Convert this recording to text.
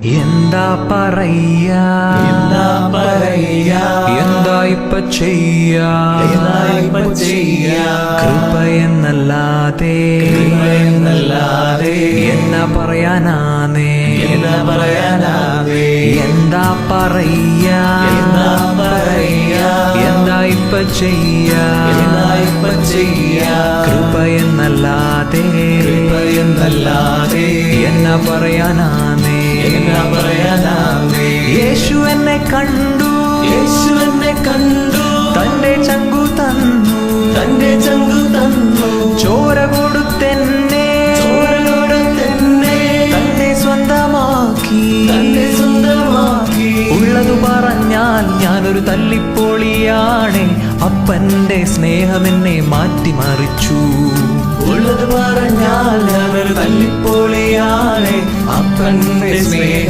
എന്താ പറയാ എന്താ ഇപ്പ ചെയ്യാ കൃപയെന്നല്ലാതെ എന്നാ പറയാനാന്നേ എന്താ പറയാ എന്താ ഇപ്പ ചെയ്യാ കൃപയെന്നല്ലാതെ എന്നാ പറയാനാന്നേ യേശു എന്നെ കണ്ടു തന്റെ ചങ്കു തന്നു ചോര കൊടുത്തെന്നെ തന്നെ സ്വന്തമാക്കി ഉള്ളതു പറഞ്ഞാൽ ഞാനൊരു തല്ലിപ്പൊളിയാണ്. അപ്പന്റെ സ്നേഹമെന്നെ മാറ്റിമറിച്ചു. ഉള്ളത് പറഞ്ഞാൽ ഞാനൊരു തല്ലിപ്പൊളിയാണ്. അപ്പന്റെ സ്നേഹം